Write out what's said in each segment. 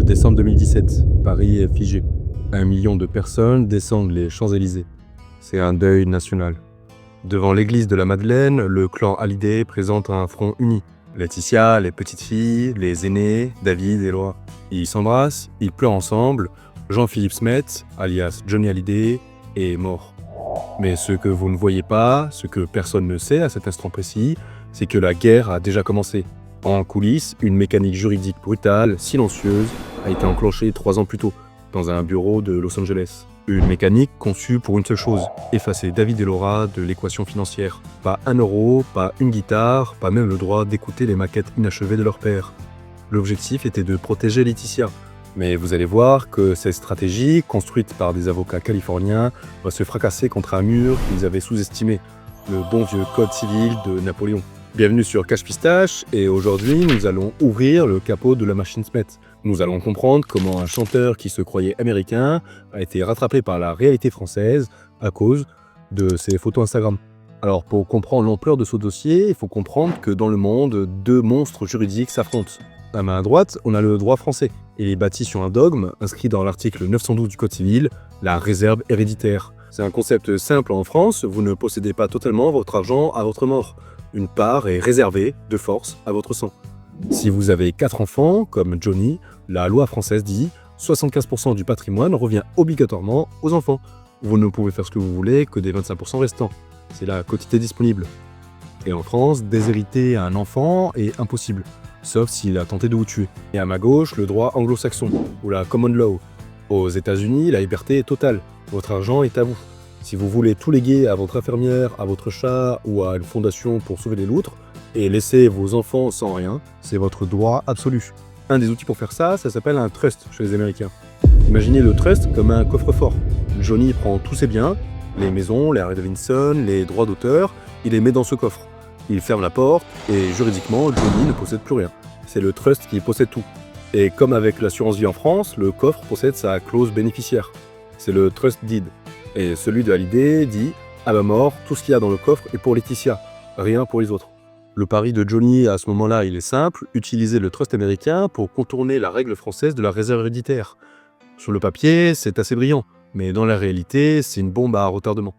décembre 2017, Paris est figé. 1 million de personnes descendent les Champs-Élysées. C'est un deuil national. Devant l'église de la Madeleine, le clan Hallyday présente un front uni. Laetitia, les petites filles, les aînés, David et Laura. Ils s'embrassent, ils pleurent ensemble. Jean-Philippe Smet, alias Johnny Hallyday, est mort. Mais ce que vous ne voyez pas, ce que personne ne sait à cet instant précis, c'est que la guerre a déjà commencé. En coulisses, une mécanique juridique brutale, silencieuse, a été enclenchée 3 ans plus tôt, dans un bureau de Los Angeles. Une mécanique conçue pour une seule chose, effacer David et Laura de l'équation financière. Pas 1 euro, pas une guitare, pas même le droit d'écouter les maquettes inachevées de leur père. L'objectif était de protéger Laetitia. Mais vous allez voir que cette stratégie, construite par des avocats californiens, va se fracasser contre un mur qu'ils avaient sous-estimé, le bon vieux code civil de Napoléon. Bienvenue sur Cache Pistache, et aujourd'hui nous allons ouvrir le capot de la machine Smet. Nous allons comprendre comment un chanteur qui se croyait américain a été rattrapé par la réalité française à cause de ses photos Instagram. Alors pour comprendre l'ampleur de ce dossier, il faut comprendre que dans le monde, 2 monstres juridiques s'affrontent. À main droite, on a le droit français. Il est bâti sur un dogme inscrit dans l'article 912 du Code civil, la réserve héréditaire. C'est un concept simple en France, vous ne possédez pas totalement votre argent à votre mort. Une part est réservée, de force, à votre sang. Si vous avez 4 enfants, comme Johnny, la loi française dit 75% du patrimoine revient obligatoirement aux enfants. Vous ne pouvez faire ce que vous voulez que des 25% restants. C'est la quotité disponible. Et en France, déshériter un enfant est impossible, sauf s'il a tenté de vous tuer. Et à ma gauche, le droit anglo-saxon, ou la common law. Aux États-Unis, la liberté est totale. Votre argent est à vous. Si vous voulez tout léguer à votre infirmière, à votre chat ou à une fondation pour sauver les loutres, et laisser vos enfants sans rien, c'est votre droit absolu. Un des outils pour faire ça s'appelle un trust chez les Américains. Imaginez le trust comme un coffre-fort. Johnny prend tous ses biens, les maisons, les Harley Davidson, les droits d'auteur, il les met dans ce coffre. Il ferme la porte et juridiquement, Johnny ne possède plus rien. C'est le trust qui possède tout. Et comme avec l'assurance vie en France, le coffre possède sa clause bénéficiaire. C'est le trust deed. Et celui de Hallyday dit « À ma mort, tout ce qu'il y a dans le coffre est pour Laetitia, rien pour les autres ». Le pari de Johnny à ce moment-là, il est simple, utiliser le trust américain pour contourner la règle française de la réserve héréditaire. Sur le papier, c'est assez brillant, mais dans la réalité, c'est une bombe à retardement.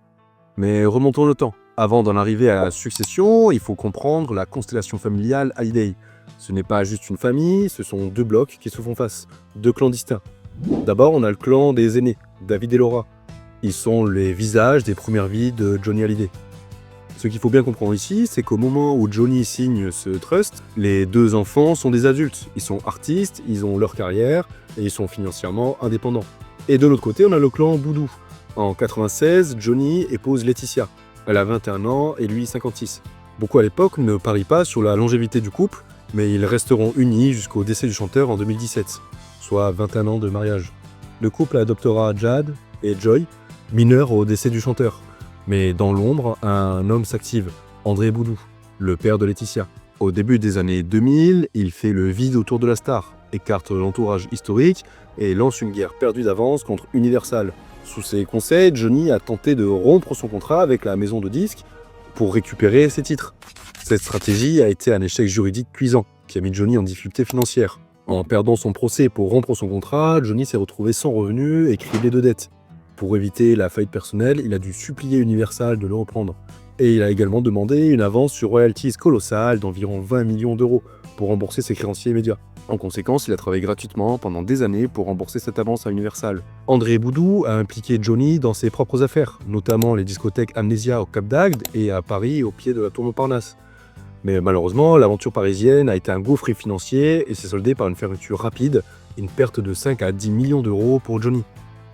Mais remontons le temps. Avant d'en arriver à la succession, il faut comprendre la constellation familiale Hallyday. Ce n'est pas juste une famille, ce sont 2 blocs qui se font face, 2 clans distincts. D'abord, on a le clan des aînés, David et Laura. Ils sont les visages des premières vies de Johnny Hallyday. Ce qu'il faut bien comprendre ici, c'est qu'au moment où Johnny signe ce trust, les 2 enfants sont des adultes. Ils sont artistes, ils ont leur carrière et ils sont financièrement indépendants. Et de l'autre côté, on a le clan Boudou. En 96, Johnny épouse Laetitia. Elle a 21 ans et lui 56. Beaucoup à l'époque ne parient pas sur la longévité du couple, mais ils resteront unis jusqu'au décès du chanteur en 2017, soit 21 ans de mariage. Le couple adoptera Jade et Joy, mineurs au décès du chanteur. Mais dans l'ombre, un homme s'active, André Boudou, le père de Laetitia. Au début des années 2000, il fait le vide autour de la star, écarte l'entourage historique et lance une guerre perdue d'avance contre Universal. Sous ses conseils, Johnny a tenté de rompre son contrat avec la maison de disques pour récupérer ses titres. Cette stratégie a été un échec juridique cuisant, qui a mis Johnny en difficulté financière. En perdant son procès pour rompre son contrat, Johnny s'est retrouvé sans revenus et criblé de dettes. Pour éviter la faillite personnelle, il a dû supplier Universal de le reprendre. Et il a également demandé une avance sur royalties colossale d'environ 20 millions d'euros pour rembourser ses créanciers immédiats. En conséquence, il a travaillé gratuitement pendant des années pour rembourser cette avance à Universal. André Boudou a impliqué Johnny dans ses propres affaires, notamment les discothèques Amnesia au Cap d'Agde et à Paris au pied de la Tour Montparnasse. Mais malheureusement, l'aventure parisienne a été un gouffre financier et s'est soldée par une fermeture rapide et une perte de 5 à 10 millions d'euros pour Johnny.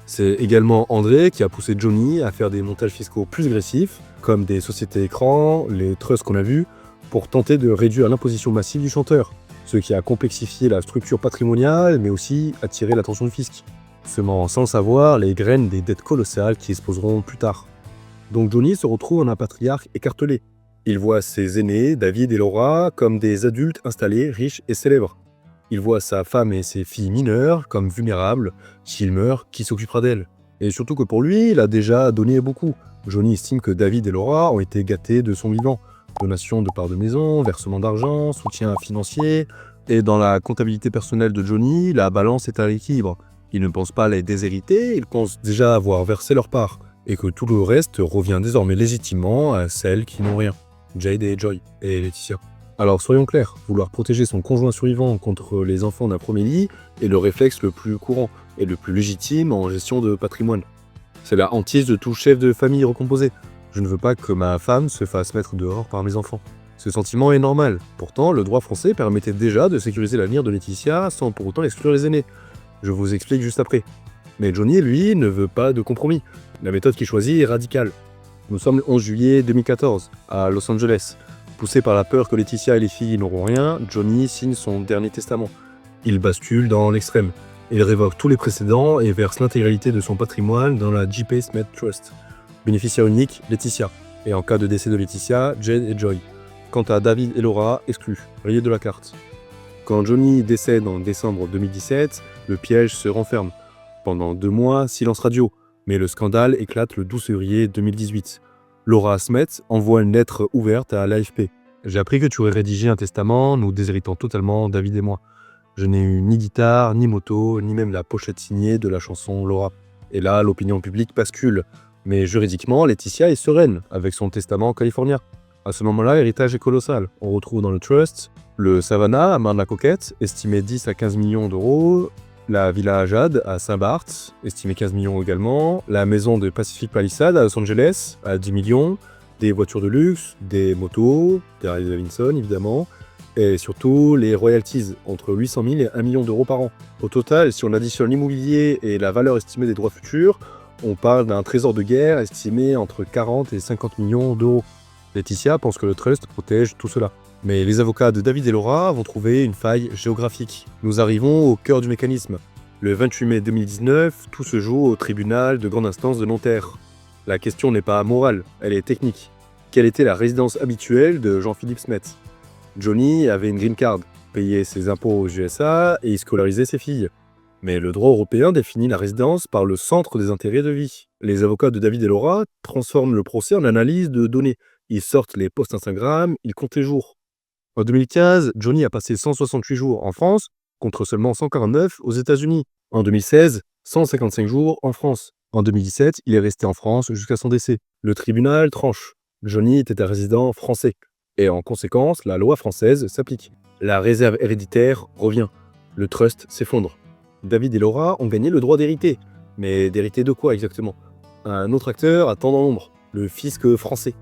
C'est également André qui a poussé Johnny à faire des montages fiscaux plus agressifs, comme des sociétés écrans, les trusts qu'on a vus, pour tenter de réduire l'imposition massive du chanteur, ce qui a complexifié la structure patrimoniale, mais aussi attiré l'attention du fisc, semant sans le savoir les graines des dettes colossales qui exploseront plus tard. Donc Johnny se retrouve en un patriarche écartelé. Il voit ses aînés, David et Laura, comme des adultes installés, riches et célèbres. Il voit sa femme et ses filles mineures comme vulnérables. S'il meurt, qui s'occupera d'elles? Et surtout que pour lui, il a déjà donné beaucoup. Johnny estime que David et Laura ont été gâtés de son vivant. Donation de parts de maison, versement d'argent, soutien financier, Et dans la comptabilité personnelle de Johnny, la balance est à l'équilibre. Il ne pense pas les déshériter, il pense déjà avoir versé leur part, et que tout le reste revient désormais légitimement à celles qui n'ont rien. Jade et Joy, et Laetitia. Alors soyons clairs, vouloir protéger son conjoint survivant contre les enfants d'un premier lit est le réflexe le plus courant et le plus légitime en gestion de patrimoine. C'est la hantise de tout chef de famille recomposé. Je ne veux pas que ma femme se fasse mettre dehors par mes enfants. Ce sentiment est normal. Pourtant, le droit français permettait déjà de sécuriser l'avenir de Laetitia sans pour autant exclure les aînés. Je vous explique juste après. Mais Johnny, lui, ne veut pas de compromis. La méthode qu'il choisit est radicale. Nous sommes le 11 juillet 2014, à Los Angeles. Poussé par la peur que Laetitia et les filles n'auront rien, Johnny signe son dernier testament. Il bascule dans l'extrême. Il révoque tous les précédents et verse l'intégralité de son patrimoine dans la J.P. Smith Trust. Bénéficiaire unique, Laetitia. Et en cas de décès de Laetitia, Jade et Joy. Quant à David et Laura, exclus, rayés de la carte. Quand Johnny décède en décembre 2017, le piège se renferme. Pendant 2 mois, silence radio. Mais le scandale éclate le 12 février 2018. Laura Smet envoie une lettre ouverte à l'AFP. J'ai appris que tu aurais rédigé un testament, nous déshéritant totalement, David et moi. Je n'ai eu ni guitare, ni moto, ni même la pochette signée de la chanson Laura. Et là, l'opinion publique bascule. Mais juridiquement, Laetitia est sereine avec son testament californien. À ce moment-là, l'héritage est colossal. On retrouve dans le trust le Savannah à Marne-la-Coquette, estimé 10 à 15 millions d'euros, la Villa Jade à Saint-Barth, estimé 15 millions également, la maison de Pacific Palisades à Los Angeles à 10 millions, des voitures de luxe, des motos, des Harley Davidson évidemment, et surtout les royalties, entre 800 000 et 1 million d'euros par an. Au total, si on additionne l'immobilier et la valeur estimée des droits futurs, on parle d'un trésor de guerre estimé entre 40 et 50 millions d'euros. Laetitia pense que le trust protège tout cela. Mais les avocats de David et Laura vont trouver une faille géographique. Nous arrivons au cœur du mécanisme. Le 28 mai 2019, tout se joue au tribunal de grande instance de Nanterre. La question n'est pas morale, elle est technique. Quelle était la résidence habituelle de Jean-Philippe Smet? Johnny avait une green card, payait ses impôts aux USA et y scolarisait ses filles. Mais le droit européen définit la résidence par le centre des intérêts de vie. Les avocats de David et Laura transforment le procès en analyse de données. Ils sortent les posts Instagram, ils comptent les jours. En 2015, Johnny a passé 168 jours en France, contre seulement 149 aux États-Unis. En 2016, 155 jours en France. En 2017, il est resté en France jusqu'à son décès. Le tribunal tranche. Johnny était un résident français. Et en conséquence, la loi française s'applique. La réserve héréditaire revient. Le trust s'effondre. David et Laura ont gagné le droit d'hériter. Mais d'hériter de quoi exactement? Un autre acteur attend dans l'ombre, le fisc français.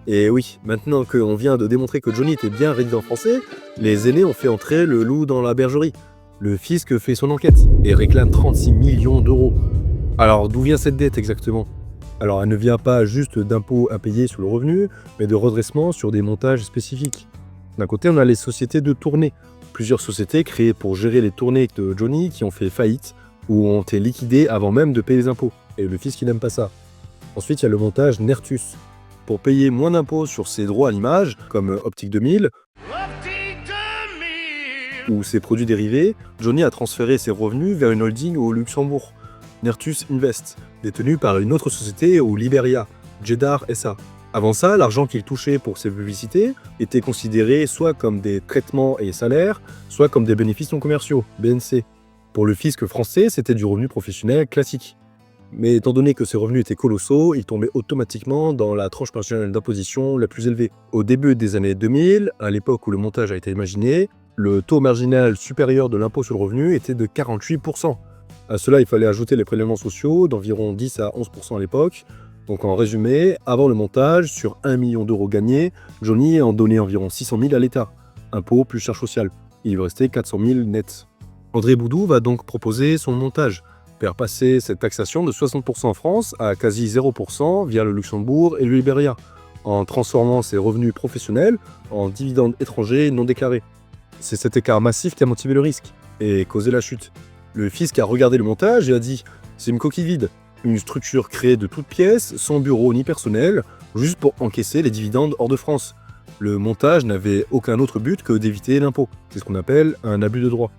Et oui, maintenant qu'on vient de démontrer que Johnny était bien résident français, les aînés ont fait entrer le loup dans la bergerie. Le fisc fait son enquête et réclame 36 millions d'euros. Alors d'où vient cette dette exactement? Alors elle ne vient pas juste d'impôts impayés sur le revenu, mais de redressement sur des montages spécifiques. D'un côté, on a les sociétés de tournée. Plusieurs sociétés créées pour gérer les tournées de Johnny qui ont fait faillite ou ont été liquidées avant même de payer les impôts. Et le fisc, il n'aime pas ça. Ensuite, il y a le montage Nertus. Pour payer moins d'impôts sur ses droits à l'image, comme Optique 2000, ou ses produits dérivés, Johnny a transféré ses revenus vers une holding au Luxembourg, Nertus Invest, détenue par une autre société au Liberia, Jeddah SA. Avant ça, l'argent qu'il touchait pour ses publicités était considéré soit comme des traitements et salaires, soit comme des bénéfices non commerciaux, BNC. Pour le fisc français, c'était du revenu professionnel classique. Mais étant donné que ces revenus étaient colossaux, ils tombaient automatiquement dans la tranche marginale d'imposition la plus élevée. Au début des années 2000, à l'époque où le montage a été imaginé, le taux marginal supérieur de l'impôt sur le revenu était de 48%. À cela, il fallait ajouter les prélèvements sociaux d'environ 10 à 11% à l'époque. Donc en résumé, avant le montage, sur 1 million d'euros gagnés, Johnny en donnait environ 600 000 à l'État. Impôt plus charge sociale. Il lui restait 400 000 net. André Boudou va donc proposer son montage. Faire passer cette taxation de 60% en France à quasi 0% via le Luxembourg et le Liberia, en transformant ses revenus professionnels en dividendes étrangers non déclarés. C'est cet écart massif qui a motivé le risque et causé la chute. Le fisc a regardé le montage et a dit « c'est une coquille vide, une structure créée de toutes pièces, sans bureau ni personnel, juste pour encaisser les dividendes hors de France. Le montage n'avait aucun autre but que d'éviter l'impôt. C'est ce qu'on appelle un abus de droit. »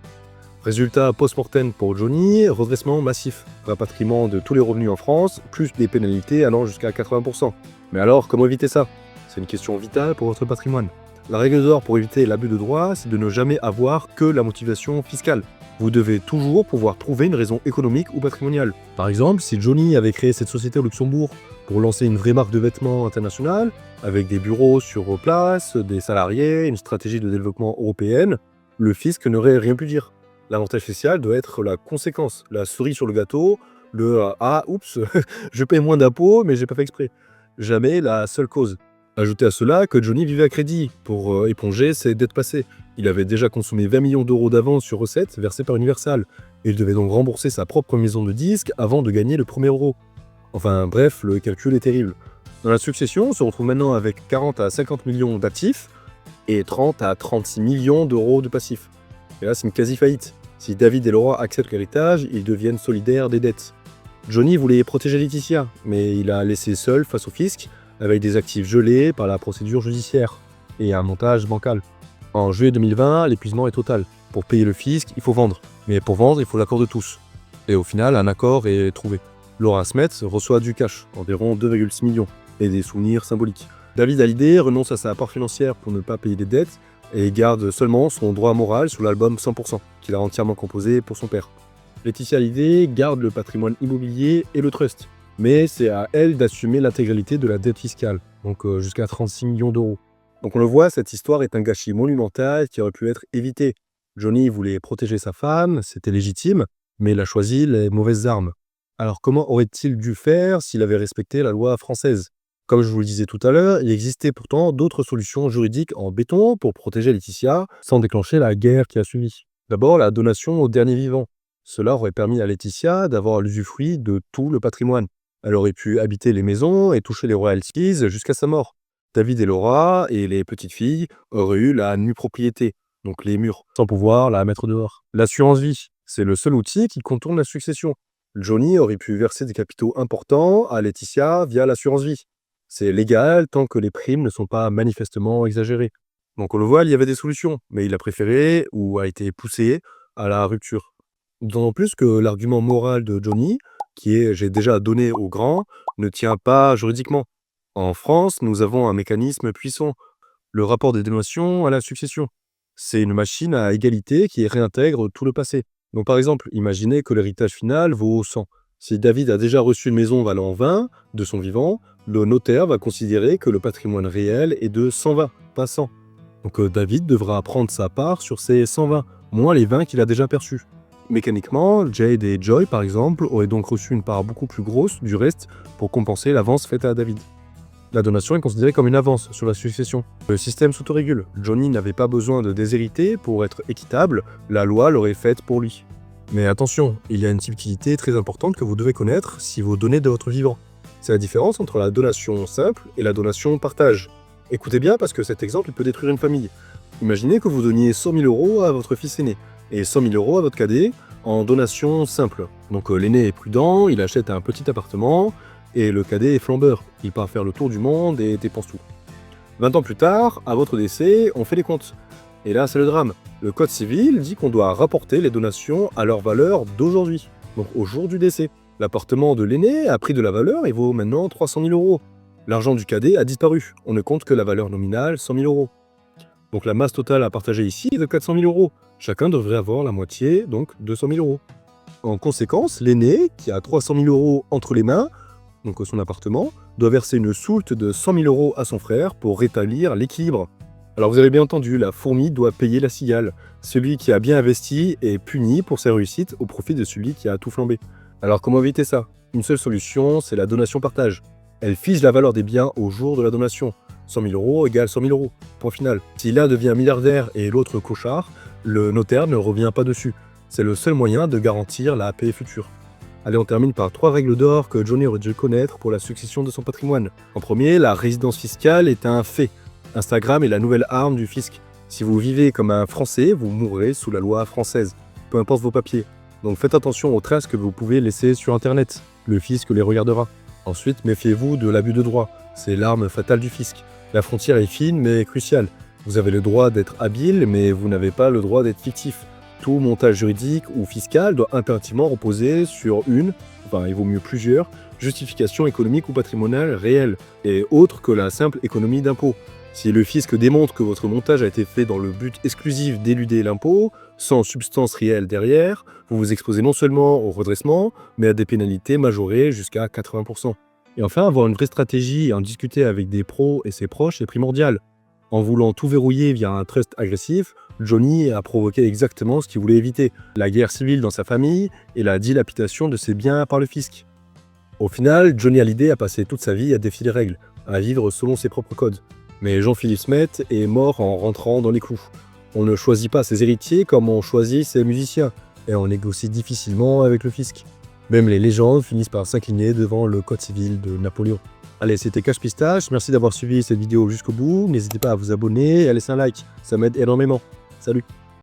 Résultat post-mortem pour Johnny, redressement massif, rapatriement de tous les revenus en France, plus des pénalités allant jusqu'à 80%. Mais alors, comment éviter ça? C'est une question vitale pour votre patrimoine. La règle d'or pour éviter l'abus de droit, c'est de ne jamais avoir que la motivation fiscale. Vous devez toujours pouvoir trouver une raison économique ou patrimoniale. Par exemple, si Johnny avait créé cette société au Luxembourg pour lancer une vraie marque de vêtements internationale, avec des bureaux sur place, des salariés, une stratégie de développement européenne, le fisc n'aurait rien pu dire. L'avantage fiscal doit être la conséquence, la cerise sur le gâteau, le ah, oups, je paye moins d'impôts, mais j'ai pas fait exprès. Jamais la seule cause. Ajoutez à cela que Johnny vivait à crédit pour éponger ses dettes passées. Il avait déjà consommé 20 millions d'euros d'avance sur recettes versées par Universal. Et il devait donc rembourser sa propre maison de disques avant de gagner le premier euro. Enfin bref, le calcul est terrible. Dans la succession, on se retrouve maintenant avec 40 à 50 millions d'actifs et 30 à 36 millions d'euros de passifs. Et là, c'est une quasi-faillite. Si David et Laura acceptent l'héritage, ils deviennent solidaires des dettes. Johnny voulait protéger Laetitia, mais il a laissé seul face au fisc, avec des actifs gelés par la procédure judiciaire et un montage bancal. En juillet 2020, l'épuisement est total. Pour payer le fisc, il faut vendre. Mais pour vendre, il faut l'accord de tous. Et au final, un accord est trouvé. Laura Smets reçoit du cash, environ 2,6 millions, et des souvenirs symboliques. David Hallyday renonce à sa part financière pour ne pas payer des dettes et garde seulement son droit moral sur l'album 100%, qu'il a entièrement composé pour son père. Laetitia Hallyday garde le patrimoine immobilier et le trust. Mais c'est à elle d'assumer l'intégralité de la dette fiscale, donc jusqu'à 36 millions d'euros. Donc on le voit, cette histoire est un gâchis monumental qui aurait pu être évité. Johnny voulait protéger sa femme, c'était légitime, mais il a choisi les mauvaises armes. Alors comment aurait-il dû faire s'il avait respecté la loi française? Comme je vous le disais tout à l'heure, il existait pourtant d'autres solutions juridiques en béton pour protéger Laetitia sans déclencher la guerre qui a suivi. D'abord, la donation aux derniers vivants. Cela aurait permis à Laetitia d'avoir l'usufruit de tout le patrimoine. Elle aurait pu habiter les maisons et toucher les royalties jusqu'à sa mort. David et Laura et les petites filles auraient eu la nue propriété, donc les murs, sans pouvoir la mettre dehors. L'assurance vie, c'est le seul outil qui contourne la succession. Johnny aurait pu verser des capitaux importants à Laetitia via l'assurance vie. C'est légal tant que les primes ne sont pas manifestement exagérées. Donc on le voit, il y avait des solutions, mais il a préféré ou a été poussé à la rupture. D'autant plus que l'argument moral de Johnny, qui est j'ai déjà donné aux grands, ne tient pas juridiquement. En France, nous avons un mécanisme puissant, le rapport des donations à la succession. C'est une machine à égalité qui réintègre tout le passé. Donc par exemple, imaginez que l'héritage final vaut 100. Si David a déjà reçu une maison valant 20 de son vivant, le notaire va considérer que le patrimoine réel est de 120, pas 100. Donc David devra prendre sa part sur ces 120, moins les 20 qu'il a déjà perçus. Mécaniquement, Jade et Joy, par exemple, auraient donc reçu une part beaucoup plus grosse du reste pour compenser l'avance faite à David. La donation est considérée comme une avance sur la succession. Le système s'autorégule. Johnny n'avait pas besoin de déshériter pour être équitable, la loi l'aurait faite pour lui. Mais attention, il y a une subtilité très importante que vous devez connaître si vous donnez de votre vivant. C'est la différence entre la donation simple et la donation partage. Écoutez bien parce que cet exemple peut détruire une famille. Imaginez que vous donniez 100 000 euros à votre fils aîné et 100 000 euros à votre cadet en donation simple. Donc l'aîné est prudent, il achète un petit appartement et le cadet est flambeur. Il part faire le tour du monde et dépense tout. 20 ans plus tard, à votre décès, on fait les comptes. Et là, c'est le drame. Le code civil dit qu'on doit rapporter les donations à leur valeur d'aujourd'hui, donc au jour du décès. L'appartement de l'aîné a pris de la valeur et vaut maintenant 300 000 euros. L'argent du cadet a disparu. On ne compte que la valeur nominale, 100 000 euros. Donc la masse totale à partager ici est de 400 000 euros. Chacun devrait avoir la moitié, donc 200 000 euros. En conséquence, l'aîné, qui a 300 000 euros entre les mains, donc son appartement, doit verser une soulte de 100 000 euros à son frère pour rétablir l'équilibre. Alors vous avez bien entendu, la fourmi doit payer la cigale. Celui qui a bien investi est puni pour sa réussite au profit de celui qui a tout flambé. Alors comment éviter ça? Une seule solution, c'est la donation-partage. Elle fige la valeur des biens au jour de la donation. 100 000 euros égale 100 000 euros. Point final. Si l'un devient milliardaire et l'autre cochard, le notaire ne revient pas dessus. C'est le seul moyen de garantir la paix future. Allez, on termine par 3 règles d'or que Johnny aurait dû connaître pour la succession de son patrimoine. En premier, la résidence fiscale est un fait. Instagram est la nouvelle arme du fisc. Si vous vivez comme un Français, vous mourrez sous la loi française, peu importe vos papiers. Donc faites attention aux traces que vous pouvez laisser sur Internet. Le fisc les regardera. Ensuite, méfiez-vous de l'abus de droit. C'est l'arme fatale du fisc. La frontière est fine mais cruciale. Vous avez le droit d'être habile, mais vous n'avez pas le droit d'être fictif. Tout montage juridique ou fiscal doit impérativement reposer sur il vaut mieux plusieurs, justifications économiques ou patrimoniales réelles, et autres que la simple économie d'impôts. Si le fisc démontre que votre montage a été fait dans le but exclusif d'éluder l'impôt, sans substance réelle derrière, vous vous exposez non seulement au redressement, mais à des pénalités majorées jusqu'à 80%. Et enfin, avoir une vraie stratégie et en discuter avec des pros et ses proches est primordial. En voulant tout verrouiller via un trust agressif, Johnny a provoqué exactement ce qu'il voulait éviter, la guerre civile dans sa famille et la dilapidation de ses biens par le fisc. Au final, Johnny Hallyday a passé toute sa vie à défier les règles, à vivre selon ses propres codes. Mais Jean-Philippe Smet est mort en rentrant dans les clous. On ne choisit pas ses héritiers comme on choisit ses musiciens, et on négocie difficilement avec le fisc. Même les légendes finissent par s'incliner devant le code civil de Napoléon. Allez, c'était Cache Pistache, merci d'avoir suivi cette vidéo jusqu'au bout, n'hésitez pas à vous abonner et à laisser un like, ça m'aide énormément. Salut!